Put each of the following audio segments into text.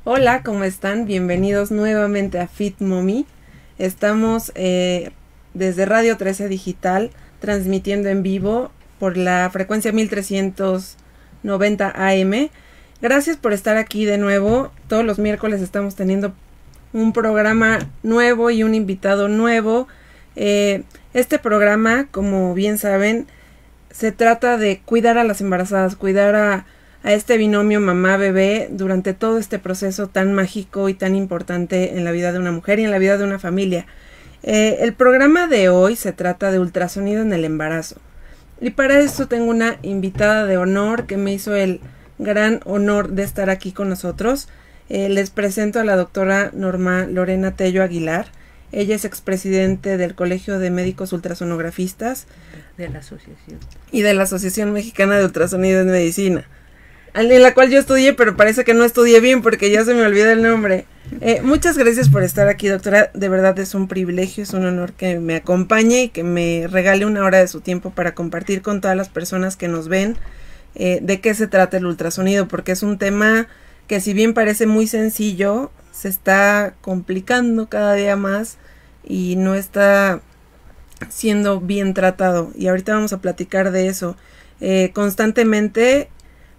Hola, ¿cómo están? Bienvenidos nuevamente a Fit Mommy. Estamos desde Radio 13 Digital transmitiendo en vivo por la frecuencia 1390 AM. Gracias por estar aquí de nuevo. Todos los miércoles estamos teniendo un programa nuevo y un invitado nuevo. Este programa, como bien saben, se trata de cuidar a las embarazadas, cuidar a este binomio mamá-bebé durante todo este proceso tan mágico y tan importante en la vida de una mujer y en la vida de una familia. El programa de hoy se trata de ultrasonido en el embarazo. Y para eso tengo una invitada de honor que me hizo el gran honor de estar aquí con nosotros. Les presento a la doctora Norma Lorena Tello Aguilar. Ella es expresidente del Colegio de Médicos Ultrasonografistas de la asociación y de la Asociación Mexicana de Ultrasonido en Medicina, en la cual yo estudié, pero parece que no estudié bien porque ya se me olvidó el nombre. Muchas gracias por estar aquí, doctora. De verdad es un privilegio, es un honor que me acompañe y que me regale una hora de su tiempo para compartir con todas las personas que nos ven de qué se trata el ultrasonido, porque es un tema que, si bien parece muy sencillo, se está complicando cada día más y no está siendo bien tratado. Y ahorita vamos a platicar de eso. Constantemente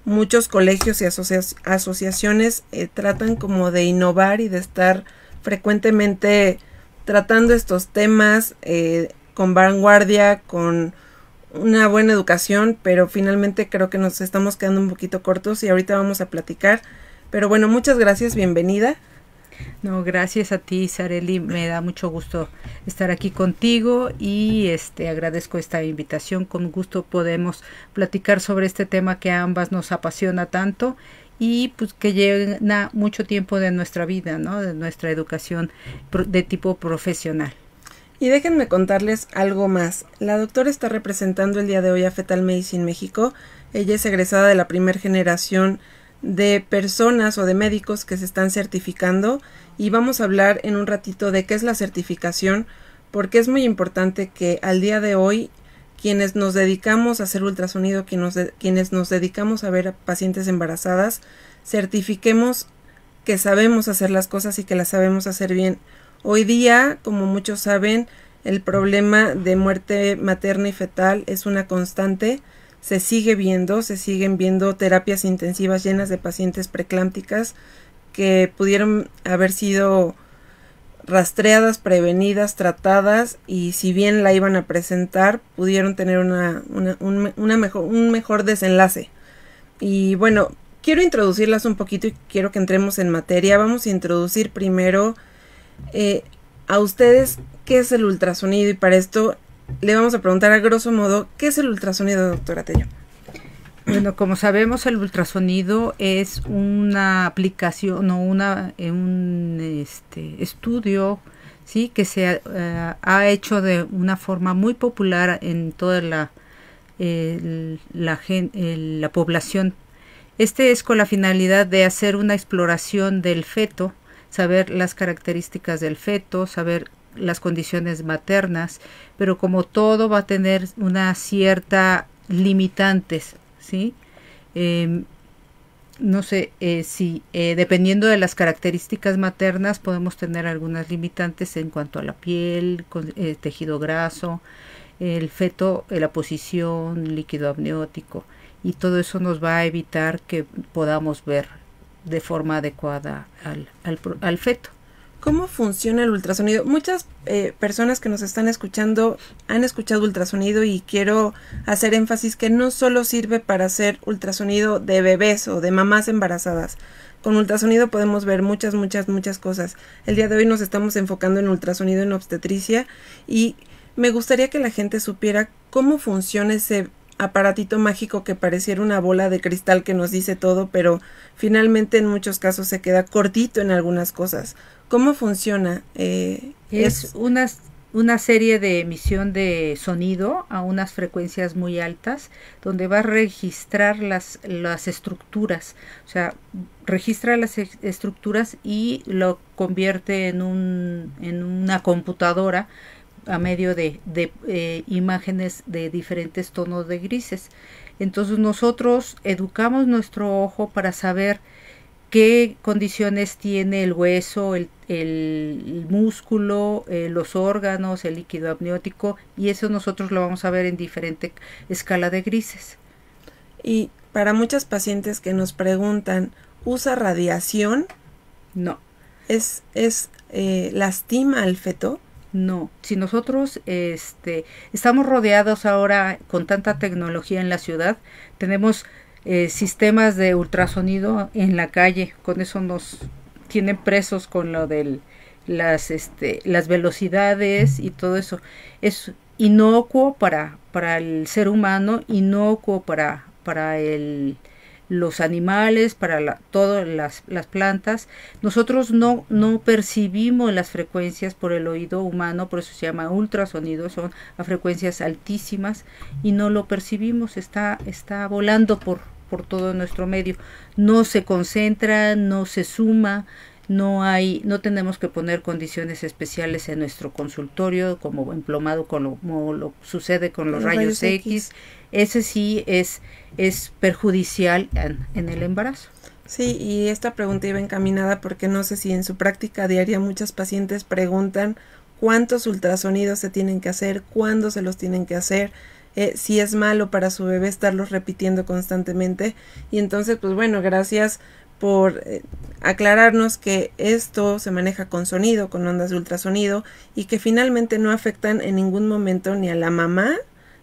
muchos colegios y asociaciones tratan como de innovar y de estar frecuentemente tratando estos temas con vanguardia, con una buena educación, pero finalmente creo que nos estamos quedando un poquito cortos y ahorita vamos a platicar. Pero bueno, muchas gracias, bienvenida. No, gracias a ti, Sareli, me da mucho gusto estar aquí contigo y agradezco esta invitación. Con gusto podemos platicar sobre este tema que a ambas nos apasiona tanto y pues que llena mucho tiempo de nuestra vida, ¿no? De nuestra educación de tipo profesional. Y déjenme contarles algo más. La doctora está representando el día de hoy a Fetal Medicine México. Ella es egresada de la primera generación de personas o de médicos que se están certificando, y vamos a hablar en un ratito de qué es la certificación, porque es muy importante que al día de hoy quienes nos dedicamos a hacer ultrasonido, quienes nos dedicamos a ver a pacientes embarazadas, certifiquemos que sabemos hacer las cosas y que las sabemos hacer bien. Hoy día, como muchos saben, el problema de muerte materna y fetal es una constante. Se siguen viendo terapias intensivas llenas de pacientes preeclámpticas que pudieron haber sido rastreadas, prevenidas, tratadas, y si bien la iban a presentar, pudieron tener un mejor desenlace. Y bueno, quiero introducirlas un poquito y quiero que entremos en materia. Vamos a introducir primero a ustedes qué es el ultrasonido, y para esto le vamos a preguntar a grosso modo, ¿qué es el ultrasonido, doctora Tello? Bueno, como sabemos, el ultrasonido es una aplicación o un estudio, sí, que se ha hecho de una forma muy popular en toda la población. Este es con la finalidad de hacer una exploración del feto, saber las características del feto, saber las condiciones maternas, pero como todo va a tener una cierta limitantes, ¿sí? No sé si dependiendo de las características maternas podemos tener algunas limitantes en cuanto a la piel, tejido graso, el feto, la posición, líquido amniótico, y todo eso nos va a evitar que podamos ver de forma adecuada al feto. ¿Cómo funciona el ultrasonido? Muchas personas que nos están escuchando han escuchado ultrasonido, y quiero hacer énfasis que no solo sirve para hacer ultrasonido de bebés o de mamás embarazadas. Con ultrasonido podemos ver muchas cosas. El día de hoy nos estamos enfocando en ultrasonido en obstetricia, y me gustaría que la gente supiera cómo funciona ese aparatito mágico que pareciera una bola de cristal que nos dice todo, pero finalmente en muchos casos se queda cortito en algunas cosas. ¿Cómo funciona? Es una serie de emisión de sonido a unas frecuencias muy altas, donde va a registrar las estructuras, o sea, registra las estructuras y lo convierte en una computadora a medio de imágenes de diferentes tonos de grises. Entonces nosotros educamos nuestro ojo para saber qué condiciones tiene el hueso, el músculo, los órganos, el líquido amniótico, y eso nosotros lo vamos a ver en diferente escala de grises. Y para muchas pacientes que nos preguntan, ¿usa radiación? No. ¿Lastima al feto? No, si nosotros estamos rodeados ahora con tanta tecnología en la ciudad, tenemos sistemas de ultrasonido en la calle, con eso nos tienen presos con lo de las velocidades y todo eso. Es inocuo para el ser humano, inocuo para los animales, para todas las plantas. Nosotros no percibimos las frecuencias por el oído humano, por eso se llama ultrasonido, son a frecuencias altísimas y no lo percibimos, está volando por todo nuestro medio. No se concentra, no se suma, no tenemos que poner condiciones especiales en nuestro consultorio como emplomado como lo sucede con los rayos X. Ese sí es perjudicial en el embarazo. Sí, y esta pregunta iba encaminada porque no sé si en su práctica diaria muchas pacientes preguntan cuántos ultrasonidos se tienen que hacer, cuándo se los tienen que hacer, si es malo para su bebé estarlos repitiendo constantemente. Y entonces, pues bueno, gracias por aclararnos que esto se maneja con sonido, con ondas de ultrasonido, y que finalmente no afectan en ningún momento ni a la mamá,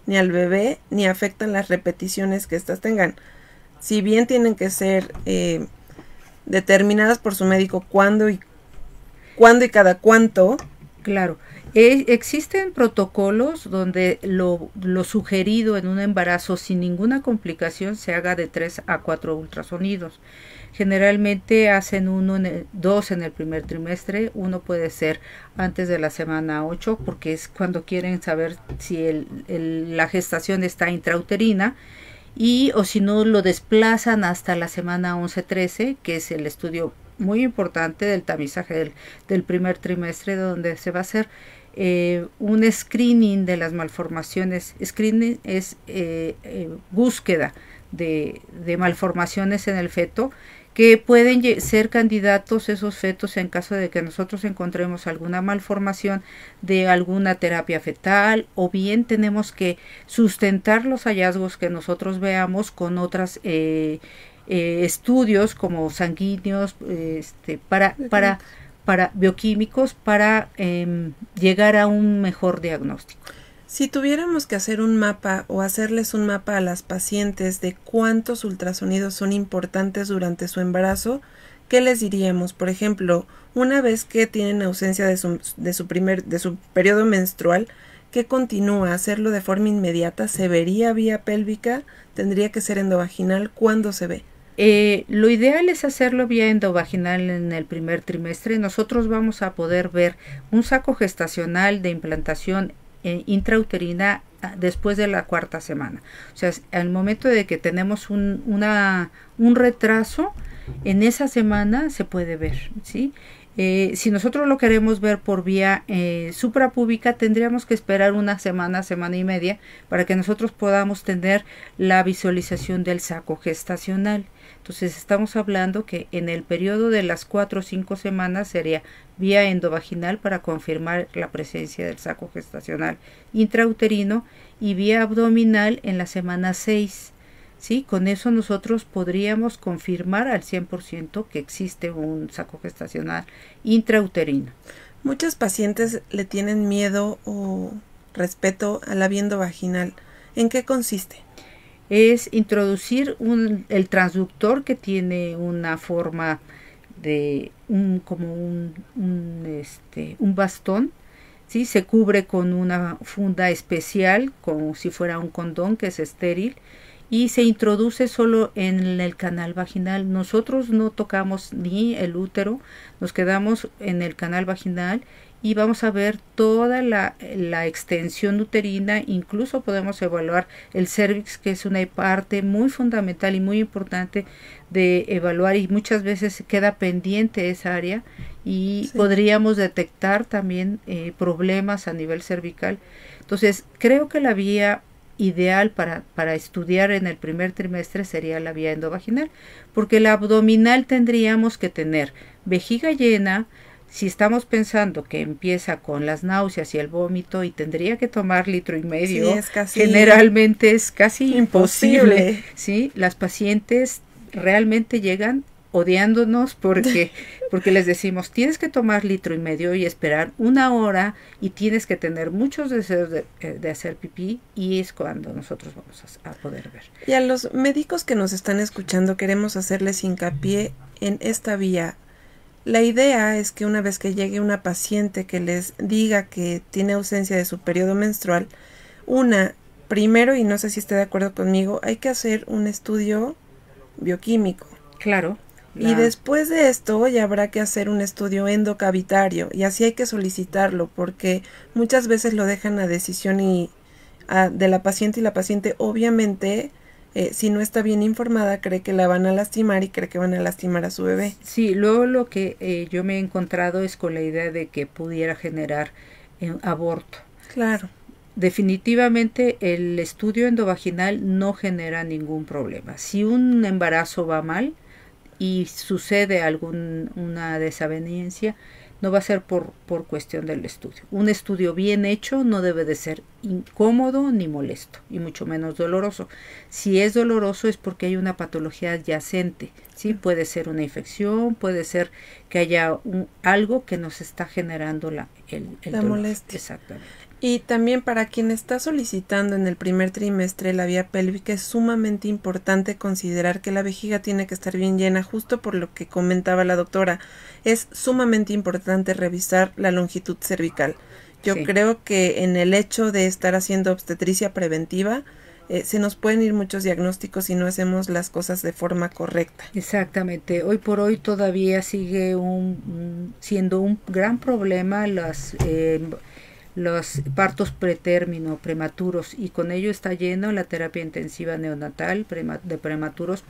ni al bebé, ni afectan las repeticiones que éstas tengan. Si bien tienen que ser determinadas por su médico cuándo y cada cuánto. Claro, existen protocolos donde lo sugerido en un embarazo sin ninguna complicación se haga de 3 a 4 ultrasonidos. Generalmente hacen dos en el primer trimestre, uno puede ser antes de la semana 8 porque es cuando quieren saber si la gestación está intrauterina, o si no lo desplazan hasta la semana 11-13, que es el estudio muy importante del tamizaje del primer trimestre, donde se va a hacer un screening de las malformaciones. Screening es búsqueda de malformaciones en el feto, que pueden ser candidatos esos fetos en caso de que nosotros encontremos alguna malformación de alguna terapia fetal, o bien tenemos que sustentar los hallazgos que nosotros veamos con otros estudios como sanguíneos, para bioquímicos, para llegar a un mejor diagnóstico. Si tuviéramos que hacer un mapa o hacerles un mapa a las pacientes de cuántos ultrasonidos son importantes durante su embarazo, ¿qué les diríamos? Por ejemplo, una vez que tienen ausencia de su periodo menstrual, ¿qué continúa? ¿Hacerlo de forma inmediata? ¿Se vería vía pélvica? ¿Tendría que ser endovaginal? ¿Cuándo se ve? Lo ideal es hacerlo vía endovaginal en el primer trimestre. Nosotros vamos a poder ver un saco gestacional de implantación intrauterina después de la 4ª semana. O sea, al momento de que tenemos un retraso, en esa semana se puede ver, ¿sí? Si nosotros lo queremos ver por vía suprapúbica, tendríamos que esperar una semana y media para que nosotros podamos tener la visualización del saco gestacional. Entonces estamos hablando que en el periodo de las 4 o 5 semanas sería vía endovaginal para confirmar la presencia del saco gestacional intrauterino, y vía abdominal en la semana 6. ¿Sí? Con eso nosotros podríamos confirmar al 100% que existe un saco gestacional intrauterino. Muchas pacientes le tienen miedo o respeto a la vía endovaginal. ¿En qué consiste? Es introducir el transductor, que tiene una forma de como un bastón, ¿sí? Se cubre con una funda especial como si fuera un condón, que es estéril, y se introduce solo en el canal vaginal. Nosotros no tocamos ni el útero, nos quedamos en el canal vaginal y vamos a ver toda la extensión uterina. Incluso podemos evaluar el cérvix, que es una parte muy fundamental y muy importante de evaluar, y muchas veces queda pendiente esa área, y sí, podríamos detectar también problemas a nivel cervical. Entonces creo que la vía ideal para estudiar en el primer trimestre sería la vía endovaginal, porque la abdominal tendríamos que tener vejiga llena. Si estamos pensando que empieza con las náuseas y el vómito y tendría que tomar 1,5 litros, generalmente es casi imposible. ¿Sí? Las pacientes realmente llegan odiándonos porque les decimos, tienes que tomar 1,5 litros y esperar 1 hora y tienes que tener muchos deseos de hacer pipí, y es cuando nosotros vamos a poder ver. Y a los médicos que nos están escuchando queremos hacerles hincapié en esta vía. La idea es que una vez que llegue una paciente que les diga que tiene ausencia de su periodo menstrual, primero, y no sé si esté de acuerdo conmigo, hay que hacer un estudio bioquímico. Claro. Y después de esto ya habrá que hacer un estudio endocavitario, y así hay que solicitarlo, porque muchas veces lo dejan a decisión de la paciente, y la paciente obviamente, si no está bien informada, cree que la van a lastimar y cree que van a lastimar a su bebé. Sí, luego lo que yo me he encontrado es con la idea de que pudiera generar aborto. Claro. Definitivamente el estudio endovaginal no genera ningún problema. Si un embarazo va mal y sucede una desaveniencia, no va a ser por cuestión del estudio. Un estudio bien hecho no debe de ser incómodo ni molesto, y mucho menos doloroso. Si es doloroso es porque hay una patología adyacente, ¿sí? Puede ser una infección, puede ser que haya algo que nos está generando la dolor. Molestia. Exactamente. Y también para quien está solicitando en el primer trimestre la vía pélvica, es sumamente importante considerar que la vejiga tiene que estar bien llena, justo por lo que comentaba la doctora. Es sumamente importante revisar la longitud cervical. Yo creo que en el hecho de estar haciendo obstetricia preventiva, se nos pueden ir muchos diagnósticos si no hacemos las cosas de forma correcta. Exactamente. Hoy por hoy todavía sigue siendo un gran problema los partos pretérmino, prematuros, y con ello está lleno la terapia intensiva neonatal de prematuros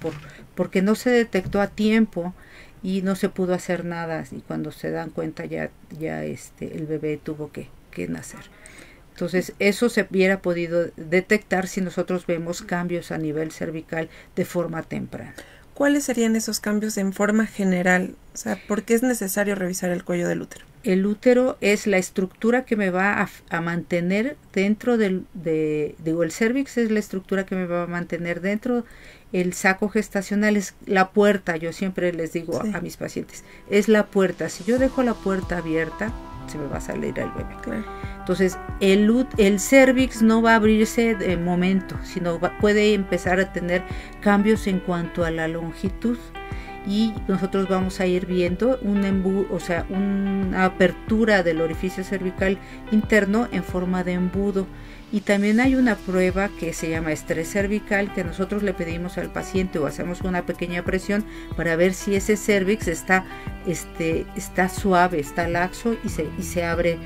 porque no se detectó a tiempo y no se pudo hacer nada, y cuando se dan cuenta ya el bebé tuvo que nacer. Entonces eso se hubiera podido detectar si nosotros vemos cambios a nivel cervical de forma temprana. ¿Cuáles serían esos cambios en forma general? O sea, ¿por qué es necesario revisar el cuello del útero? El útero es la estructura que me va a mantener dentro el cérvix es la estructura que me va a mantener dentro. El saco gestacional es la puerta. Yo siempre les digo a mis pacientes, es la puerta. Si yo dejo la puerta abierta, se me va a salir el bebé. Claro. Entonces, el cérvix no va a abrirse de momento, sino puede empezar a tener cambios en cuanto a la longitud. Y nosotros vamos a ir viendo una apertura del orificio cervical interno en forma de embudo. Y también hay una prueba que se llama estrés cervical, que nosotros le pedimos al paciente o hacemos una pequeña presión para ver si ese cérvix está suave, está laxo y se abre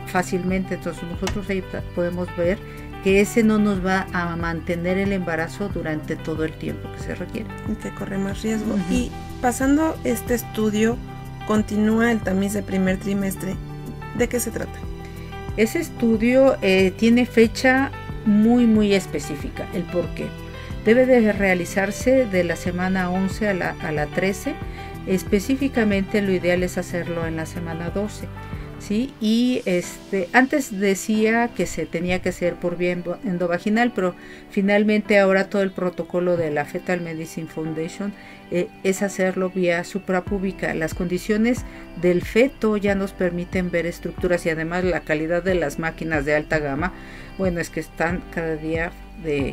fácilmente. Entonces nosotros ahí podemos ver que ese no nos va a mantener el embarazo durante todo el tiempo que se requiere. Que corre más riesgo. Y pasando este estudio, continúa el tamiz de primer trimestre. ¿De qué se trata? Ese estudio tiene fecha muy, muy específica. El por qué. Debe de realizarse de la semana 11 a la 13. Específicamente lo ideal es hacerlo en la semana 12. ¿Sí? Y antes decía que se tenía que hacer por vía endovaginal, pero finalmente ahora todo el protocolo de la Fetal Medicine Foundation es hacerlo vía suprapúbica. Las condiciones del feto ya nos permiten ver estructuras, y además la calidad de las máquinas de alta gama, bueno, es que están cada día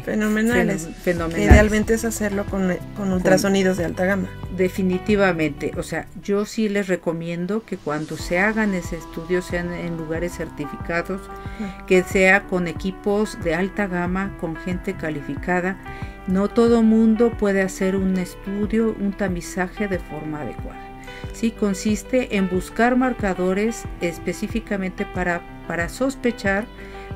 fenomenales. Idealmente es hacerlo con ultrasonidos de alta gama. Definitivamente, o sea, yo sí les recomiendo que cuando se hagan ese estudio sean en lugares certificados, que sea con equipos de alta gama, con gente calificada. No todo mundo puede hacer un estudio, un tamizaje de forma adecuada. Sí, consiste en buscar marcadores específicamente para sospechar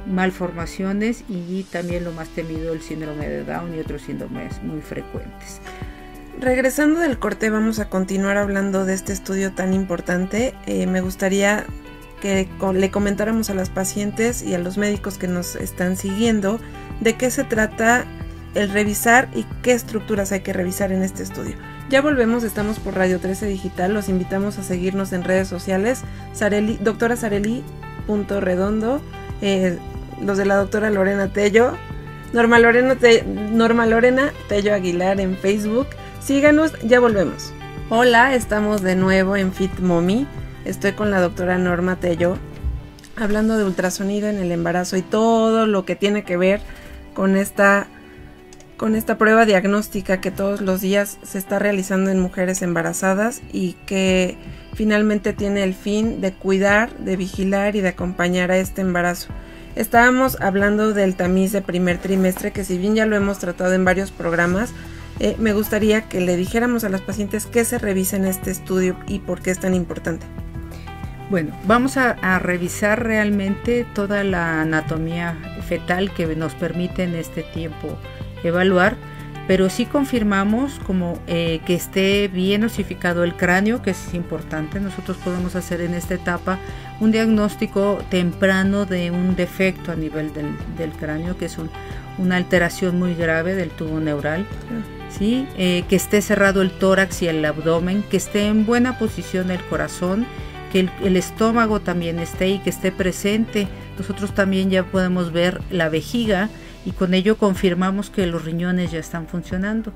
malformaciones y también lo más temido, el síndrome de Down y otros síndromes muy frecuentes. Regresando del corte, vamos a continuar hablando de este estudio tan importante. Me gustaría que le comentáramos a las pacientes y a los médicos que nos están siguiendo de qué se trata el revisar y qué estructuras hay que revisar en este estudio. Ya volvemos, estamos por Radio 13 Digital, los invitamos a seguirnos en redes sociales, doctora Sareli.redondo, los de la doctora Lorena Tello, Norma Lorena Tello Aguilar en Facebook. Síganos, ya volvemos. Hola, estamos de nuevo en Fit Mommy. Estoy con la doctora Norma Tello hablando de ultrasonido en el embarazo y todo lo que tiene que ver con esta prueba diagnóstica que todos los días se está realizando en mujeres embarazadas y que finalmente tiene el fin de cuidar, de vigilar y de acompañar a este embarazo. Estábamos hablando del tamiz de primer trimestre, que si bien ya lo hemos tratado en varios programas, me gustaría que le dijéramos a las pacientes qué se revisa en este estudio y por qué es tan importante. Bueno, vamos a revisar realmente toda la anatomía fetal que nos permite en este tiempo evaluar, pero sí confirmamos como que esté bien osificado el cráneo, que es importante. Nosotros podemos hacer en esta etapa un diagnóstico temprano de un defecto a nivel del cráneo, que es una alteración muy grave del tubo neural. ¿Sí? Que esté cerrado el tórax y el abdomen, que esté en buena posición el corazón, que el estómago también esté y que esté presente. Nosotros también ya podemos ver la vejiga y con ello confirmamos que los riñones ya están funcionando.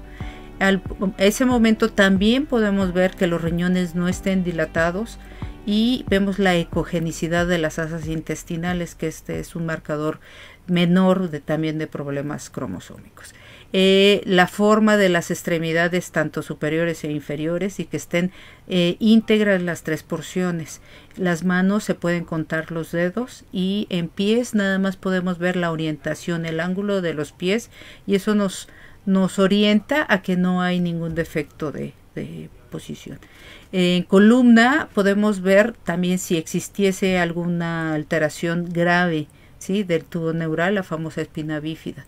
A ese momento también podemos ver que los riñones no estén dilatados y vemos la ecogenicidad de las asas intestinales, que este es un marcador menor también de problemas cromosómicos. La forma de las extremidades tanto superiores e inferiores y que estén íntegras las tres porciones. Las manos se pueden contar los dedos y en pies nada más podemos ver la orientación, el ángulo de los pies, y eso nos orienta a que no hay ningún defecto de posición. En columna podemos ver también si existiese alguna alteración grave, ¿sí?, del tubo neural, la famosa espina bífida.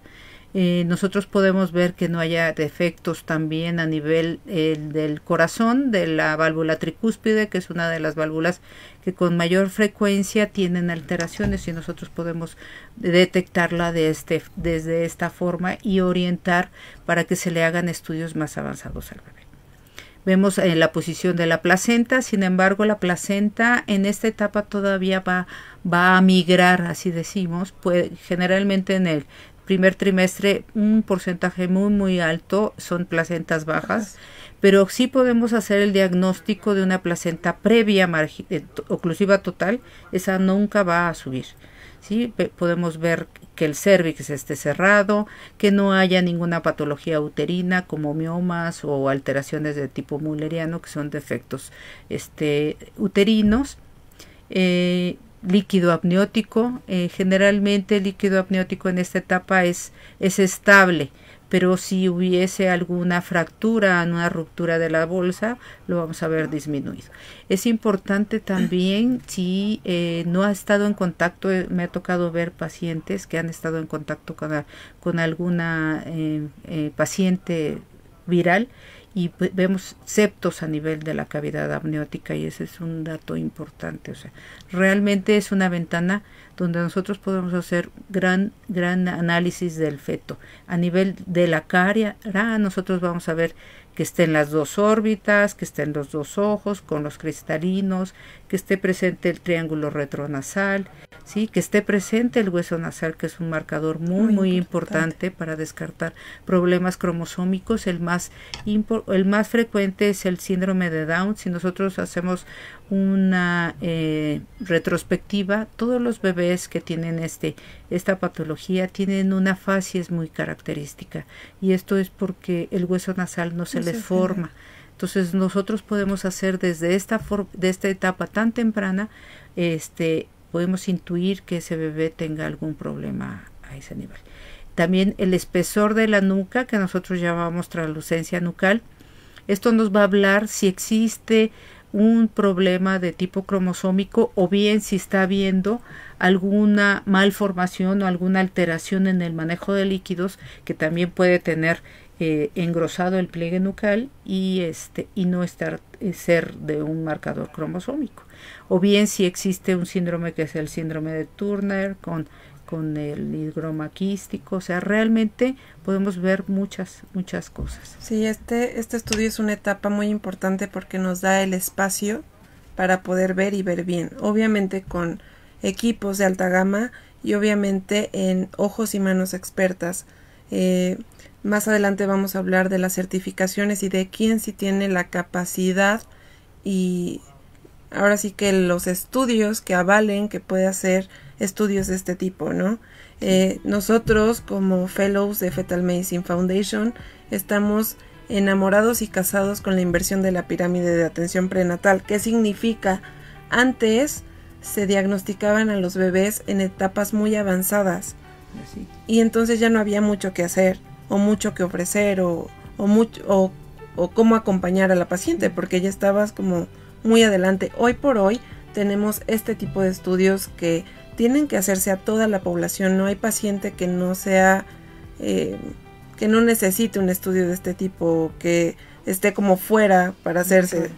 Nosotros podemos ver que no haya defectos también a nivel del corazón, de la válvula tricúspide, que es una de las válvulas que con mayor frecuencia tienen alteraciones, y nosotros podemos detectarla desde esta forma y orientar para que se le hagan estudios más avanzados al bebé. Vemos la posición de la placenta. Sin embargo, la placenta en esta etapa todavía va a migrar, así decimos, generalmente en el primer trimestre un porcentaje muy alto son placentas bajas, pero sí podemos hacer el diagnóstico de una placenta previa oclusiva total. Esa nunca va a subir, ¿sí? Podemos ver que el cérvix esté cerrado, que no haya ninguna patología uterina como miomas o alteraciones de tipo mulleriano, que son defectos uterinos. Líquido amniótico, generalmente el líquido amniótico en esta etapa es estable, pero si hubiese alguna fractura, una ruptura de la bolsa, lo vamos a ver disminuido. Es importante también si no ha estado en contacto, me ha tocado ver pacientes que han estado en contacto con alguna paciente viral, y vemos septos a nivel de la cavidad amniótica, y ese es un dato importante. O sea, realmente es una ventana donde nosotros podemos hacer gran análisis del feto. A nivel de la cara, nosotros vamos a ver que estén las dos órbitas, que estén los dos ojos con los cristalinos, que esté presente el triángulo retronasal, ¿sí?, que esté presente el hueso nasal, que es un marcador muy importante para descartar problemas cromosómicos. El más frecuente es el síndrome de Down. Si nosotros hacemos una retrospectiva, todos los bebés que tienen esta patología tienen una facies muy característica, y esto es porque el hueso nasal no se les forma. Entonces nosotros podemos hacer desde esta etapa tan temprana, podemos intuir que ese bebé tenga algún problema a ese nivel. También el espesor de la nuca, que nosotros llamamos translucencia nucal. Esto nos va a hablar si existe un problema de tipo cromosómico, o bien si está habiendo alguna malformación o alguna alteración en el manejo de líquidos, que también puede tener engrosado el pliegue nucal y no ser de un marcador cromosómico, o bien si existe un síndrome que es el síndrome de Turner, con con el higroma quístico, o sea, realmente podemos ver muchas cosas. Sí, este estudio es una etapa muy importante porque nos da el espacio para poder ver y ver bien, obviamente con equipos de alta gama y obviamente en ojos y manos expertas. Más adelante vamos a hablar de las certificaciones y de quién sí tiene la capacidad y ahora sí que los estudios que avalen que puede hacer estudios de este tipo, ¿no? Nosotros como fellows de Fetal Medicine Foundation estamos enamorados y casados con la inversión de la pirámide de atención prenatal. ¿Qué significa? Antes se diagnosticaban a los bebés en etapas muy avanzadas y entonces ya no había mucho que hacer o mucho que ofrecer o cómo acompañar a la paciente porque ya estabas como muy adelante. Hoy por hoy tenemos este tipo de estudios que tienen que hacerse a toda la población. No hay paciente que no sea que no necesite un estudio de este tipo, que esté como fuera para hacerse.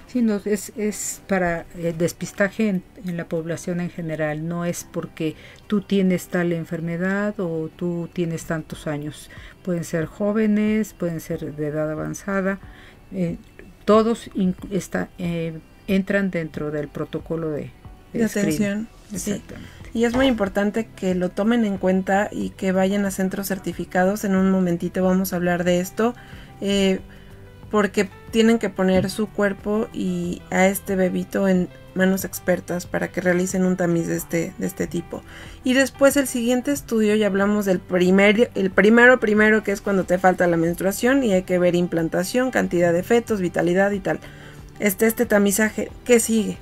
Sí, no, es para despistaje en la población en general, no es porque tú tienes tal enfermedad o tú tienes tantos años. Pueden ser jóvenes, pueden ser de edad avanzada, todos entran dentro del protocolo de atención. Sí. Y es muy importante que lo tomen en cuenta y que vayan a centros certificados. En un momentito vamos a hablar de esto, porque tienen que poner su cuerpo y a este bebito en manos expertas para que realicen un tamiz de este tipo. Y después el siguiente estudio, ya hablamos del primero que es cuando te falta la menstruación y hay que ver implantación, cantidad de fetos, vitalidad y tal. Este tamizaje, ¿qué sigue?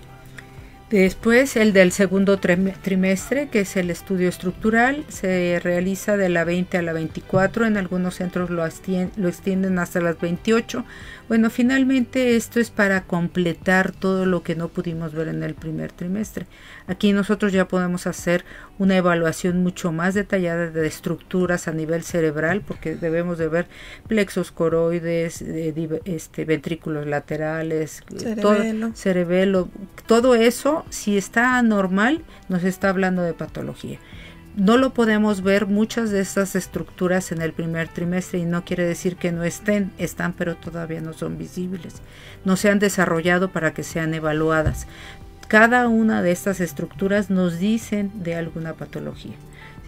Después el del segundo trimestre, que es el estudio estructural, se realiza de la 20 a la 24, en algunos centros lo extienden hasta las 28. Bueno, finalmente esto es para completar todo lo que no pudimos ver en el primer trimestre. Aquí nosotros ya podemos hacer una evaluación mucho más detallada de estructuras a nivel cerebral, porque debemos de ver plexos coroides, ventrículos laterales, cerebelo, todo eso. Si está anormal, nos está hablando de patología. No lo podemos ver muchas de estas estructuras en el primer trimestre y no quiere decir que no están, pero todavía no son visibles. No se han desarrollado para que sean evaluadas. Cada una de estas estructuras nos dicen de alguna patología.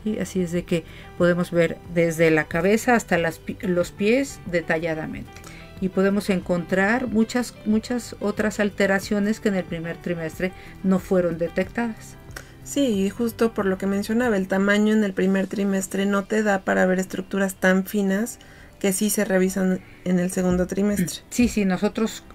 ¿Sí? Así es de que podemos ver desde la cabeza hasta los pies detalladamente. Y podemos encontrar muchas otras alteraciones que en el primer trimestre no fueron detectadas. Sí, justo por lo que mencionaba, el tamaño en el primer trimestre no te da para ver estructuras tan finas que sí se revisan en el segundo trimestre. Sí, nosotros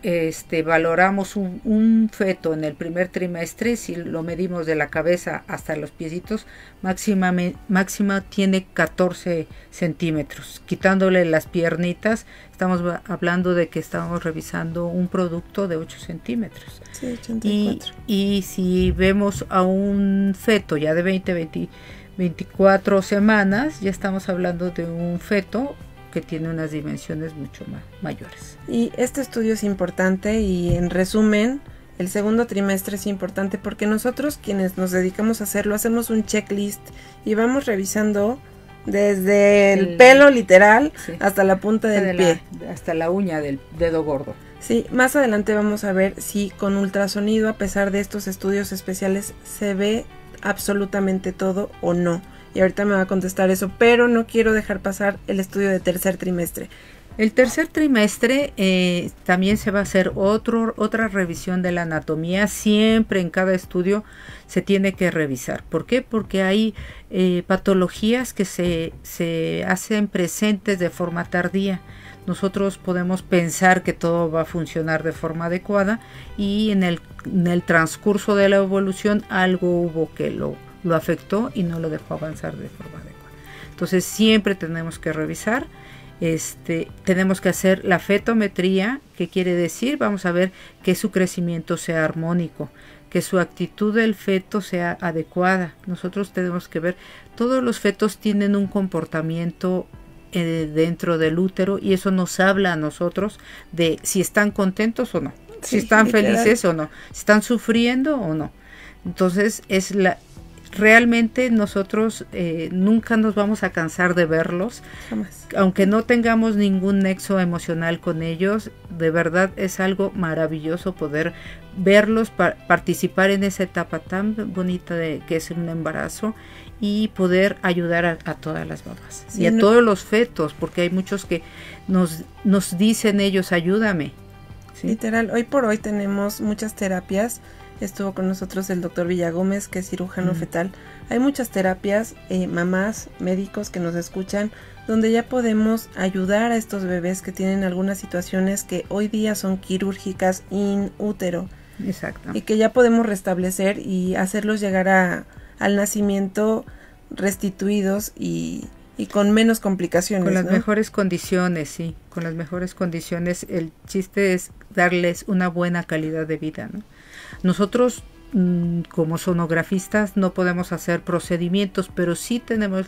valoramos un feto en el primer trimestre, si lo medimos de la cabeza hasta los piecitos, máxima tiene 14 centímetros. Quitándole las piernitas, estamos hablando de que estamos revisando un producto de 8 centímetros. Sí, 84. Y si vemos a un feto ya de 24 semanas, ya estamos hablando de un feto que tiene unas dimensiones mucho mayores. Y este estudio es importante y en resumen, el segundo trimestre es importante porque nosotros quienes nos dedicamos a hacerlo, hacemos un checklist y vamos revisando desde el pelo literal, sí, hasta la punta del pie. Hasta la uña del dedo gordo. Sí, más adelante vamos a ver si con ultrasonido, a pesar de estos estudios especiales, se ve absolutamente todo o no. Y ahorita me va a contestar eso, pero no quiero dejar pasar el estudio de tercer trimestre. El tercer trimestre también se va a hacer otra revisión de la anatomía. Siempre en cada estudio se tiene que revisar. ¿Por qué? Porque hay patologías que se hacen presentes de forma tardía. Nosotros podemos pensar que todo va a funcionar de forma adecuada y en el transcurso de la evolución algo hubo que lo afectó y no lo dejó avanzar de forma adecuada. Entonces siempre tenemos que revisar, tenemos que hacer la fetometría, que quiere decir, vamos a ver que su crecimiento sea armónico, que su actitud del feto sea adecuada. Nosotros tenemos que ver, todos los fetos tienen un comportamiento dentro del útero y eso nos habla a nosotros de si están contentos o no, si están felices o no, si están sufriendo o no. Entonces realmente nosotros nunca nos vamos a cansar de verlos. Jamás. Aunque no tengamos ningún nexo emocional con ellos, de verdad es algo maravilloso poder verlos, participar en esa etapa tan bonita que es un embarazo y poder ayudar a todas las mamás, sí, y a todos los fetos, porque hay muchos que nos dicen ellos, ayúdame. ¿Sí? Literal, hoy por hoy tenemos muchas terapias. Estuvo con nosotros el doctor Villagómez, que es cirujano fetal. Hay muchas terapias, mamás, médicos que nos escuchan, donde ya podemos ayudar a estos bebés que tienen algunas situaciones que hoy día son quirúrgicas in útero. Exacto. Y que ya podemos restablecer y hacerlos llegar al nacimiento restituidos y con menos complicaciones. Con las ¿no? mejores condiciones, sí, con las mejores condiciones. El chiste es darles una buena calidad de vida, ¿no? Nosotros como sonografistas no podemos hacer procedimientos, pero sí tenemos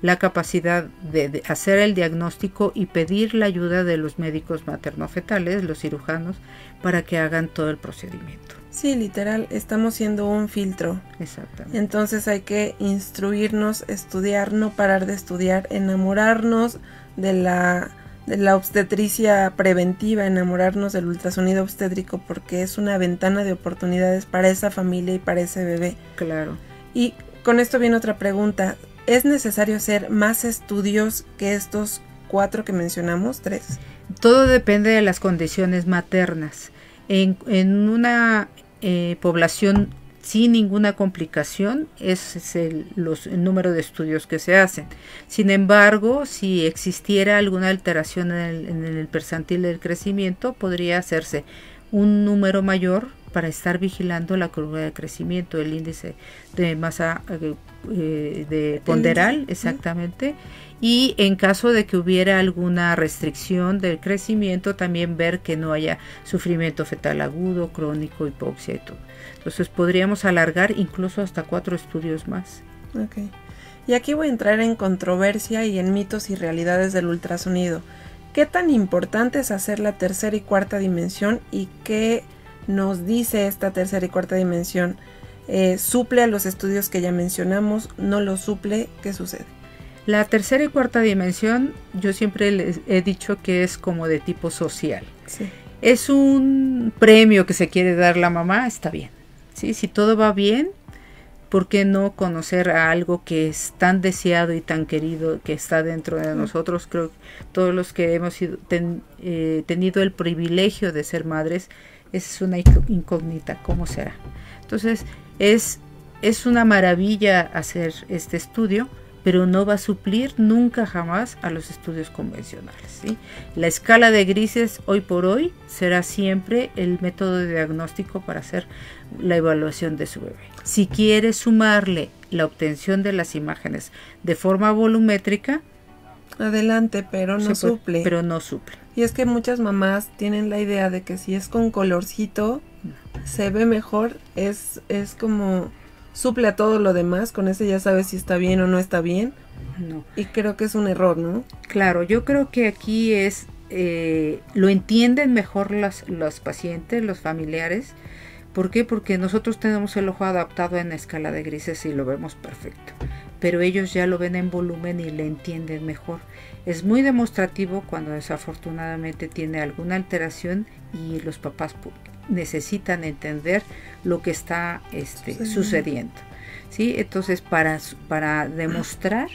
la capacidad de hacer el diagnóstico y pedir la ayuda de los médicos materno-fetales, los cirujanos, para que hagan todo el procedimiento. Sí, literal, estamos siendo un filtro. Exactamente. Entonces hay que instruirnos, estudiar, no parar de estudiar, enamorarnos de la obstetricia preventiva, enamorarnos del ultrasonido obstétrico, porque es una ventana de oportunidades para esa familia y para ese bebé. Claro. Y con esto viene otra pregunta. ¿Es necesario hacer más estudios que estos 4 que mencionamos? 3. Todo depende de las condiciones maternas. En una población sin ninguna complicación, ese es el número de estudios que se hacen. Sin embargo, si existiera alguna alteración en el percentil del crecimiento, podría hacerse un número mayor para estar vigilando la curva de crecimiento, el índice de masa de ponderal, exactamente. Y en caso de que hubiera alguna restricción del crecimiento, también ver que no haya sufrimiento fetal agudo, crónico, hipoxia y todo. Entonces podríamos alargar incluso hasta 4 estudios más. Ok. Y aquí voy a entrar en controversia y en mitos y realidades del ultrasonido. ¿Qué tan importante es hacer la tercera y cuarta dimensión y qué nos dice esta tercera y cuarta dimensión? ¿Suple a los estudios que ya mencionamos? ¿No lo suple? ¿Qué sucede? La tercera y cuarta dimensión, yo siempre les he dicho que es como de tipo social. Sí. Es un premio que se quiere dar la mamá, está bien. ¿Sí? Si todo va bien, ¿por qué no conocer a algo que es tan deseado y tan querido que está dentro de nosotros? Creo que todos los que hemos tenido el privilegio de ser madres, es una incógnita, ¿cómo será? Entonces, es una maravilla hacer este estudio, pero no va a suplir nunca jamás a los estudios convencionales, ¿sí? La escala de grises hoy por hoy será siempre el método de diagnóstico para hacer la evaluación de su bebé. Si quiere sumarle la obtención de las imágenes de forma volumétrica, adelante, pero no suple. Pero no suple. Y es que muchas mamás tienen la idea de que si es con colorcito, se ve mejor, es como suple a todo lo demás, con ese ya sabes si está bien o no está bien. No. Y creo que es un error, ¿no? Claro, yo creo que aquí lo entienden mejor los pacientes, los familiares. ¿Por qué? Porque nosotros tenemos el ojo adaptado en escala de grises y lo vemos perfecto, pero ellos ya lo ven en volumen y le entienden mejor. Es muy demostrativo cuando desafortunadamente tiene alguna alteración y los papás necesitan entender lo que está sucediendo. ¿Sí? Entonces para demostrar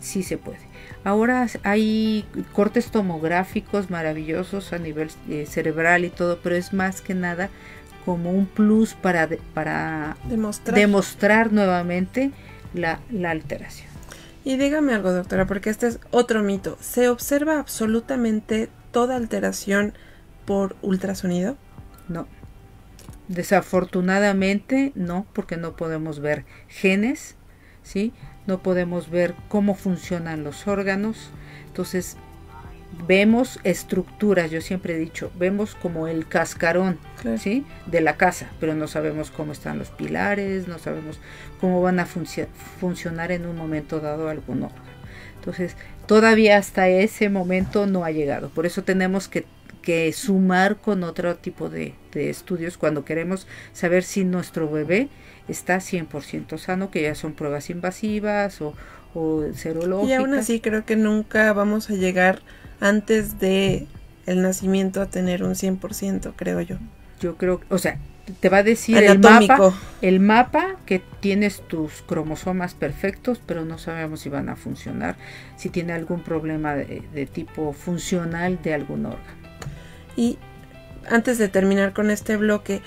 sí se puede. Ahora hay cortes tomográficos maravillosos a nivel cerebral y todo, pero es más que nada como un plus para demostrar nuevamente la alteración. Y dígame algo, doctora, porque este es otro mito. ¿Se observa absolutamente toda alteración por ultrasonido? No. Desafortunadamente no, porque no podemos ver genes, ¿sí? No podemos ver cómo funcionan los órganos. Entonces vemos estructuras, yo siempre he dicho, vemos como el cascarón, claro, ¿sí?, de la casa, pero no sabemos cómo están los pilares, no sabemos cómo van a funcionar en un momento dado algún órgano. Entonces todavía hasta ese momento no ha llegado, por eso tenemos que que sumar con otro tipo de estudios cuando queremos saber si nuestro bebé está 100% sano, que ya son pruebas invasivas o serológicas. Y aún así creo que nunca vamos a llegar antes de el nacimiento a tener un 100%, creo yo. Yo creo, o sea, te va a decir el mapa que tienes tus cromosomas perfectos, pero no sabemos si van a funcionar, si tiene algún problema de tipo funcional de algún órgano. Y antes de terminar con este bloque,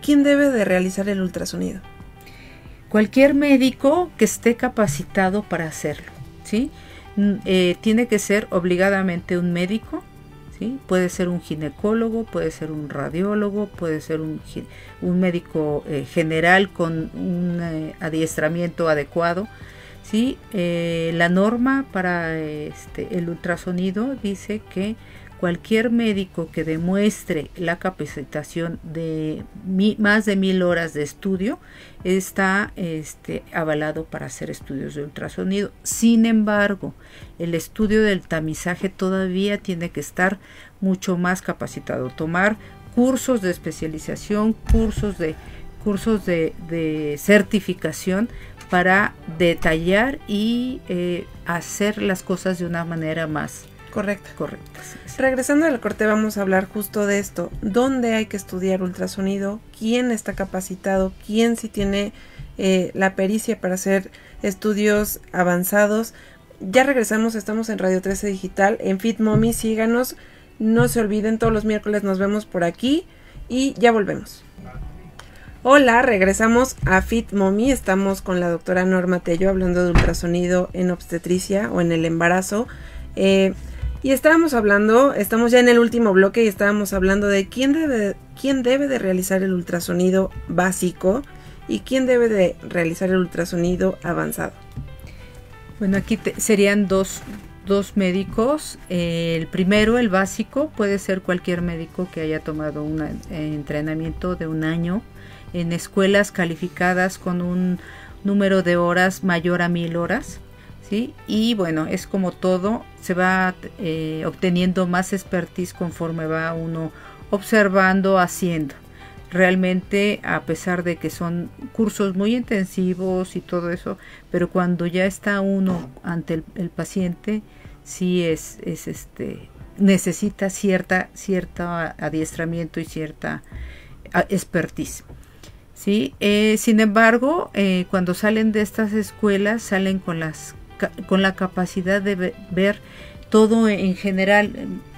¿quién debe de realizar el ultrasonido? Cualquier médico que esté capacitado para hacerlo, ¿sí? Tiene que ser obligadamente un médico, ¿sí? Puede ser un ginecólogo, puede ser un radiólogo, puede ser un médico general con un adiestramiento adecuado, ¿sí? La norma para el ultrasonido dice que cualquier médico que demuestre la capacitación de más de 1000 horas de estudio está avalado para hacer estudios de ultrasonido. Sin embargo, el estudio del tamizaje todavía tiene que estar mucho más capacitado, tomar cursos de especialización, cursos de certificación para detallar y hacer las cosas de una manera más correcta. Sí. Regresando al corte, vamos a hablar justo de esto. ¿Dónde hay que estudiar ultrasonido? ¿Quién está capacitado? ¿Quién sí tiene la pericia para hacer estudios avanzados? Ya regresamos, estamos en Radio 13 Digital, en Fit Mommy, síganos. No se olviden, todos los miércoles nos vemos por aquí y ya volvemos. Hola, regresamos a Fit Mommy. Estamos con la doctora Norma Tello hablando de ultrasonido en obstetricia o en el embarazo. Y estamos ya en el último bloque y estábamos hablando de quién debe de realizar el ultrasonido básico y quién debe de realizar el ultrasonido avanzado. Bueno, aquí serían dos médicos. El primero, el básico, puede ser cualquier médico que haya tomado un entrenamiento de 1 año en escuelas calificadas con un número de horas mayor a 1000 horas. ¿Sí? Y bueno, es como todo, se va obteniendo más expertise conforme va uno observando, haciendo. Realmente, a pesar de que son cursos muy intensivos y todo eso, pero cuando ya está uno ante el paciente, sí necesita cierto adiestramiento y cierta expertise. ¿Sí? Sin embargo, cuando salen de estas escuelas, salen con la capacidad de ver todo en general,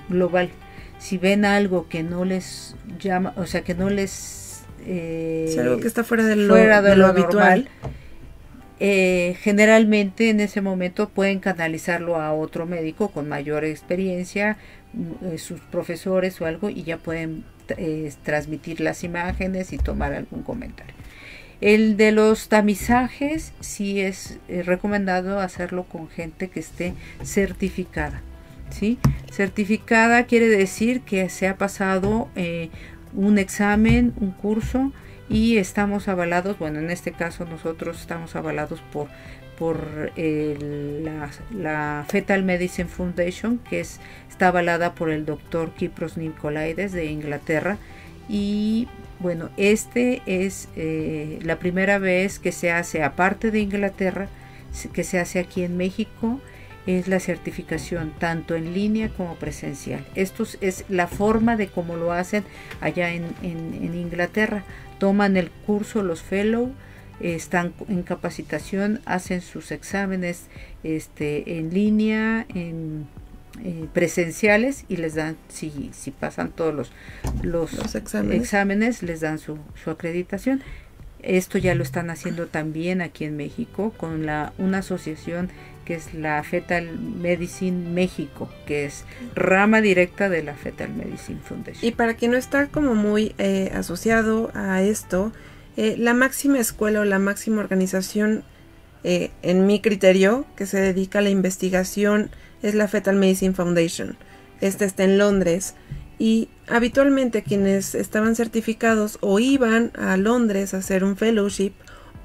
global. Si ven algo que no les llama, o sea, que no les es algo que está fuera de lo habitual, generalmente en ese momento pueden canalizarlo a otro médico con mayor experiencia, sus profesores o algo, y ya pueden transmitir las imágenes y tomar algún comentario. El de los tamizajes sí es recomendado hacerlo con gente que esté certificada, ¿sí? Certificada quiere decir que se ha pasado un examen, un curso, y estamos avalados, bueno, en este caso nosotros estamos avalados por la Fetal Medicine Foundation, que está avalada por el doctor Kypros Nicolaides de Inglaterra. Y bueno, es la primera vez que se hace, aparte de Inglaterra, que se hace aquí en México, es la certificación tanto en línea como presencial. Esto es la forma de cómo lo hacen allá en Inglaterra. Toman el curso los fellow, están en capacitación, hacen sus exámenes en línea, presenciales, y les dan, si pasan todos los exámenes, les dan su acreditación. Esto ya lo están haciendo también aquí en México con una asociación que es la Fetal Medicine México, que es rama directa de la Fetal Medicine Foundation. Y para quien no está como muy asociado a esto, la máxima escuela o la máxima organización, en mi criterio, que se dedica a la investigación, es la Fetal Medicine Foundation. Esta está en Londres, y habitualmente quienes estaban certificados o iban a Londres a hacer un fellowship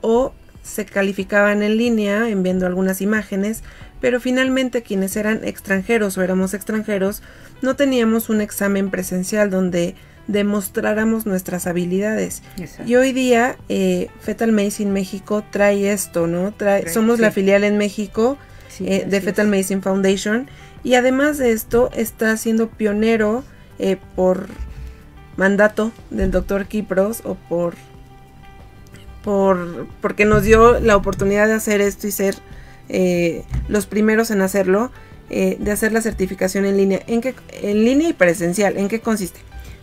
o se calificaban en línea enviando algunas imágenes, pero finalmente quienes eran extranjeros o éramos extranjeros no teníamos un examen presencial donde demostráramos nuestras habilidades. Exacto. Y hoy día Fetal Medicine México trae esto, ¿no? Somos la filial en México de Fetal Medicine Foundation, y además de esto está siendo pionero por mandato del doctor Kipros o porque nos dio la oportunidad de hacer esto y ser los primeros en hacerlo, de hacer la certificación en línea. En línea y presencial, ¿en qué consiste?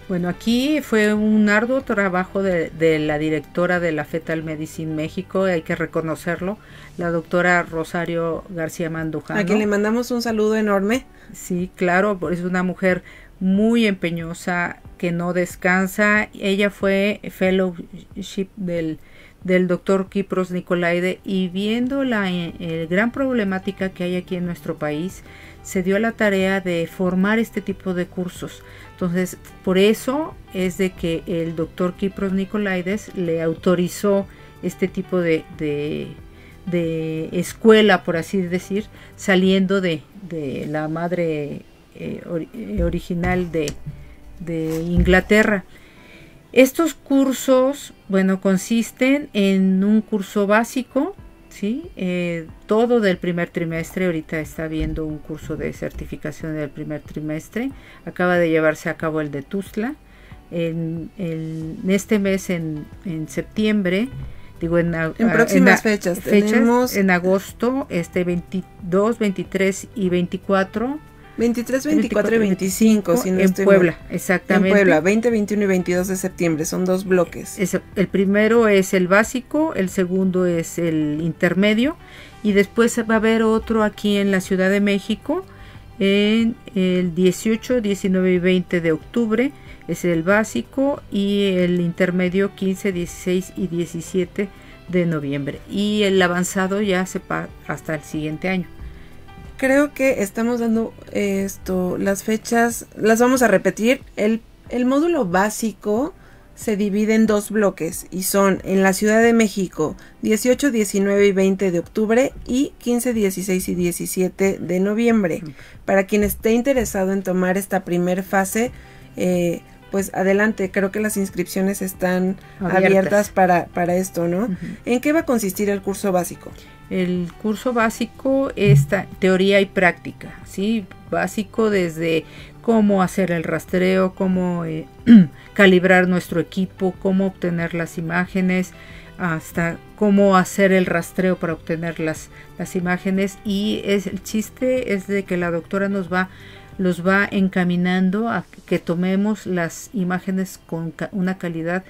Bueno, aquí fue un arduo trabajo de la directora de la Fetal Medicine México, hay que reconocerlo, la doctora Rosario García Mandujano. A quien le mandamos un saludo enorme. Sí, claro, es una mujer muy empeñosa, que no descansa. Ella fue fellowship del doctor Kipros Nikolaide, y viendo la gran problemática que hay aquí en nuestro país, se dio la tarea de formar este tipo de cursos. Entonces, por eso es de que el doctor Kipros Nikolaides le autorizó este tipo de escuela, por así decir, saliendo de la madre original de Inglaterra. Estos cursos, bueno, consisten en un curso básico, ¿sí? Todo del primer trimestre. Ahorita está habiendo un curso de certificación del primer trimestre. Acaba de llevarse a cabo el de Tuzla. En este mes, en septiembre, digo en próximas fechas tenemos en agosto, 22, 23 y 24. 23, 24 y 25, si no en Puebla, mal. Exactamente. En Puebla, 20, 21 y 22 de septiembre, son 2 bloques. El primero es el básico, el segundo es el intermedio, y después va a haber otro aquí en la Ciudad de México, en el 18, 19 y 20 de octubre, es el básico, y el intermedio 15, 16 y 17 de noviembre. Y el avanzado ya se va hasta el siguiente año. Creo que estamos dando las fechas, las vamos a repetir. El módulo básico se divide en 2 bloques y son en la Ciudad de México 18, 19 y 20 de octubre y 15, 16 y 17 de noviembre. Para quien esté interesado en tomar esta primer fase, pues adelante, creo que las inscripciones están abiertas para esto, ¿no? ¿En qué va a consistir el curso básico? El curso básico es teoría y práctica, ¿sí? Básico desde cómo hacer el rastreo, cómo calibrar nuestro equipo, cómo obtener las imágenes, hasta cómo hacer el rastreo para obtener las imágenes. Y el chiste es de que la doctora los va encaminando a que tomemos las imágenes con una calidad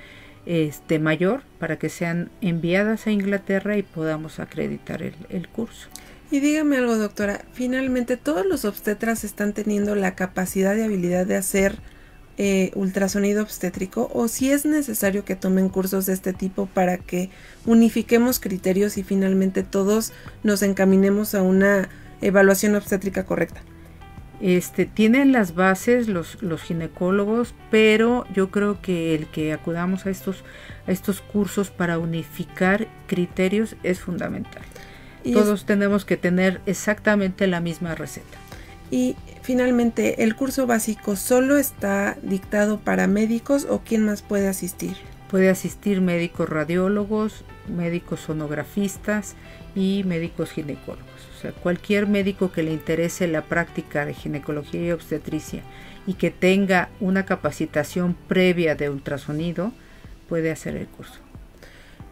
mayor, para que sean enviadas a Inglaterra y podamos acreditar el curso. Y dígame algo, doctora, finalmente todos los obstetras están teniendo la capacidad y habilidad de hacer ultrasonido obstétrico, o si es necesario que tomen cursos de este tipo para que unifiquemos criterios y finalmente todos nos encaminemos a una evaluación obstétrica correcta. Tienen las bases los ginecólogos, pero yo creo que el que acudamos a estos cursos para unificar criterios es fundamental. Todos tenemos que tener exactamente la misma receta. Y finalmente, ¿el curso básico solo está dictado para médicos o quién más puede asistir? Puede asistir médicos radiólogos, médicos sonografistas y médicos ginecólogos. O sea, cualquier médico que le interese la práctica de ginecología y obstetricia y que tenga una capacitación previa de ultrasonido puede hacer el curso.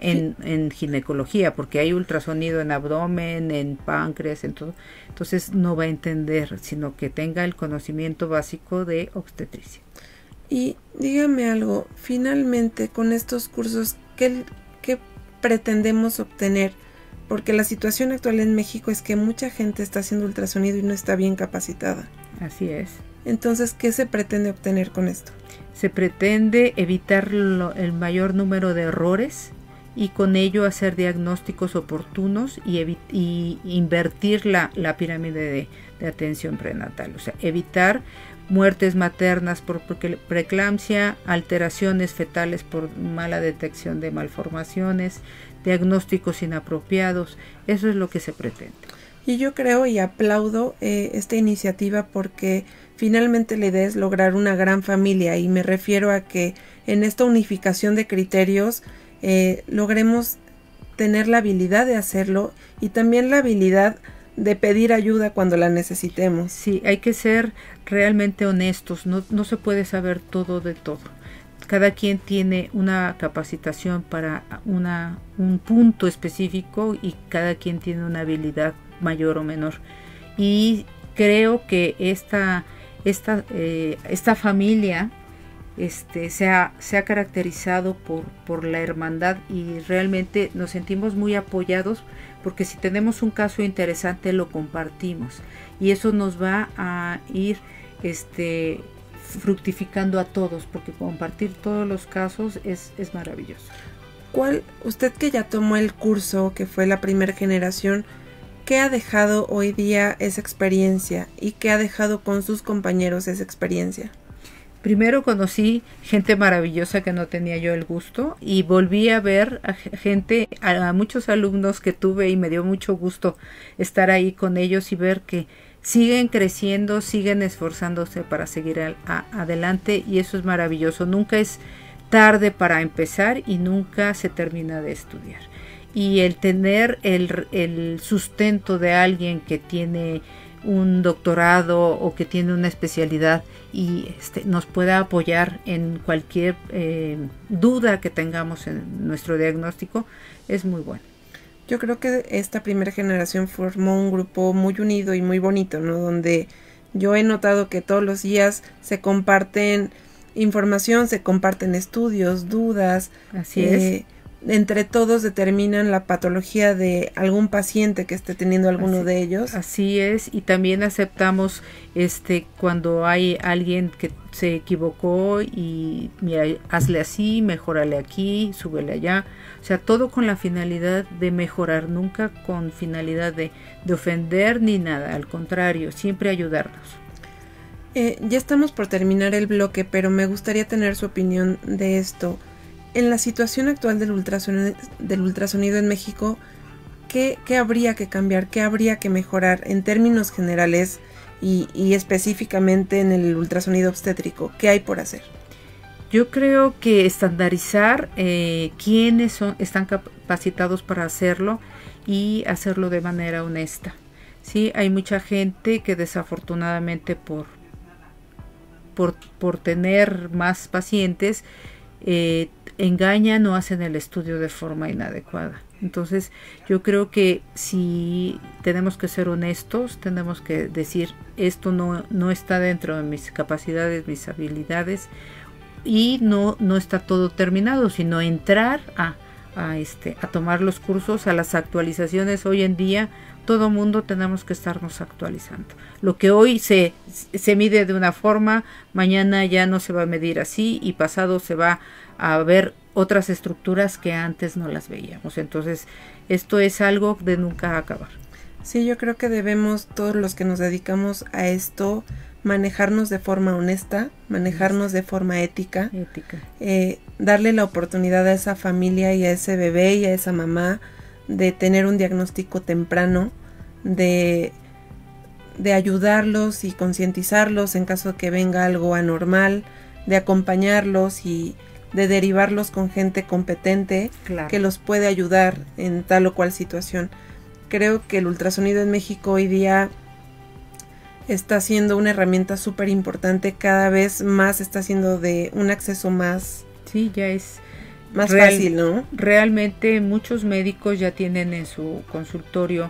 En ginecología, porque hay ultrasonido en abdomen, en páncreas, en todo. Entonces no va a entender, sino que tenga el conocimiento básico de obstetricia. Y dígame algo, finalmente con estos cursos, ¿qué pretendemos obtener? Porque la situación actual en México es que mucha gente está haciendo ultrasonido y no está bien capacitada. Así es. Entonces, ¿qué se pretende obtener con esto? Se pretende evitar el mayor número de errores y con ello hacer diagnósticos oportunos y invertir la pirámide de atención prenatal. O sea, evitar muertes maternas por preeclampsia, alteraciones fetales por mala detección de malformaciones, diagnósticos inapropiados. Eso es lo que se pretende. Y yo creo y aplaudo esta iniciativa porque finalmente la idea es lograr una gran familia, y me refiero a que en esta unificación de criterios logremos tener la habilidad de hacerlo y también la habilidad de pedir ayuda cuando la necesitemos. Sí, hay que ser realmente honestos, no se puede saber todo de todo. Cada quien tiene una capacitación para un punto específico y cada quien tiene una habilidad mayor o menor. Y creo que esta familia se ha caracterizado por la hermandad, y realmente nos sentimos muy apoyados porque si tenemos un caso interesante lo compartimos y eso nos va a ir fructificando a todos, porque compartir todos los casos es maravilloso. Usted que ya tomó el curso, que fue la primera generación, ¿qué ha dejado hoy día esa experiencia y qué ha dejado con sus compañeros esa experiencia? Primero conocí gente maravillosa que no tenía yo el gusto, y volví a ver a muchos alumnos que tuve, y me dio mucho gusto estar ahí con ellos y ver que siguen creciendo, siguen esforzándose para seguir adelante, y eso es maravilloso. Nunca es tarde para empezar y nunca se termina de estudiar. Y el tener el sustento de alguien que tiene un doctorado o que tiene una especialidad y nos pueda apoyar en cualquier duda que tengamos en nuestro diagnóstico es muy bueno. Yo creo que esta primera generación formó un grupo muy unido y muy bonito, ¿no? Donde yo he notado que todos los días se comparten información, se comparten estudios, dudas. Así es. Entre todos determinan la patología de algún paciente que esté teniendo alguno de ellos. Así es, y también aceptamos cuando hay alguien que se equivocó y mira, hazle así, mejórale aquí, súbele allá. O sea, todo con la finalidad de mejorar, nunca con finalidad de ofender ni nada, al contrario, siempre ayudarnos. Ya estamos por terminar el bloque, pero me gustaría tener su opinión de esto. En la situación actual del ultrasonido en México, ¿qué habría que cambiar? ¿Qué habría que mejorar en términos generales y específicamente en el ultrasonido obstétrico? ¿Qué hay por hacer? Yo creo que estandarizar quiénes están capacitados para hacerlo y hacerlo de manera honesta. Sí, hay mucha gente que desafortunadamente por tener más pacientes engañan o hacen el estudio de forma inadecuada. Entonces yo creo que si tenemos que ser honestos, tenemos que decir esto no está dentro de mis capacidades, mis habilidades, y no está todo terminado, sino entrar a tomar los cursos, a las actualizaciones. Hoy en día todo mundo tenemos que estarnos actualizando. Lo que hoy se mide de una forma, mañana ya no se va a medir así, y pasado se va a ver otras estructuras que antes no las veíamos. Entonces esto es algo de nunca acabar. Sí, yo creo que debemos, todos los que nos dedicamos a esto, manejarnos de forma honesta, manejarnos de forma ética. Darle la oportunidad a esa familia y a ese bebé y a esa mamá de tener un diagnóstico temprano, de ayudarlos y concientizarlos en caso de que venga algo anormal, de acompañarlos y de derivarlos con gente competente, claro, que los puede ayudar en tal o cual situación. Creo que el ultrasonido en México hoy día está siendo una herramienta súper importante, cada vez más está siendo de un acceso más... Sí, ya es más fácil, ¿no? Realmente muchos médicos ya tienen en su consultorio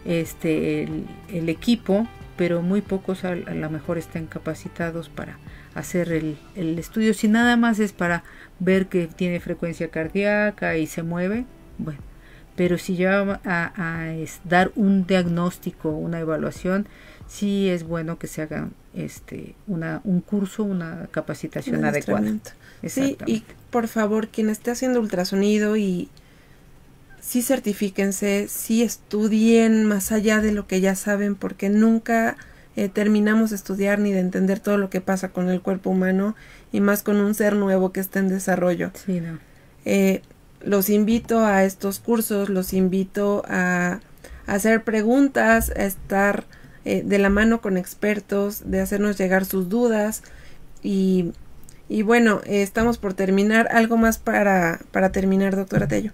el equipo, pero muy pocos a lo mejor estén capacitados para hacer el estudio. Si nada más es para ver que tiene frecuencia cardíaca y se mueve, bueno, pero si ya a dar un diagnóstico, una evaluación, sí es bueno que se haga un curso, una capacitación adecuada. Sí, y por favor, quien esté haciendo ultrasonido, y sí certifíquense, sí estudien más allá de lo que ya saben, porque nunca terminamos de estudiar ni de entender todo lo que pasa con el cuerpo humano, y más con un ser nuevo que está en desarrollo. Sí, no. Los invito a estos cursos, los invito a hacer preguntas, a estar de la mano con expertos, de hacernos llegar sus dudas. Y bueno, estamos por terminar. ¿Algo más para terminar, doctora Tello?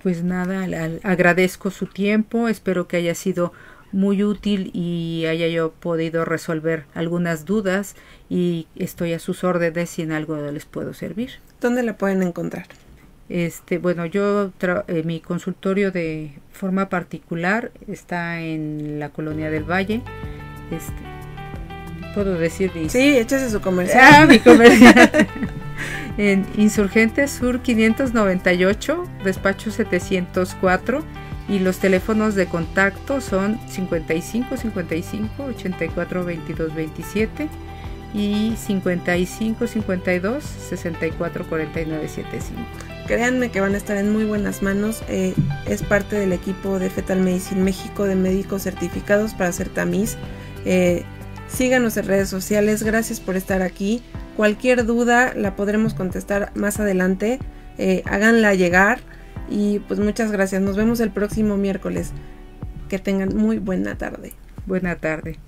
Pues nada, agradezco su tiempo, espero que haya sido muy útil y haya yo podido resolver algunas dudas, y estoy a sus órdenes si en algo les puedo servir. ¿Dónde la pueden encontrar? Bueno, yo mi consultorio de forma particular está en la Colonia del Valle. ¿Puedo decir? Sí, échese su comercial. Mi comercial. En Insurgentes Sur 598, despacho 704, y los teléfonos de contacto son 55 55 84 22 27 y 55 52 64 49 75. Créanme que van a estar en muy buenas manos. Es parte del equipo de Fetal Medicine México, de médicos certificados para hacer tamiz. Síganos en redes sociales. Gracias por estar aquí. Cualquier duda la podremos contestar más adelante. Háganla llegar. Y pues muchas gracias. Nos vemos el próximo miércoles. Que tengan muy buena tarde. Buena tarde.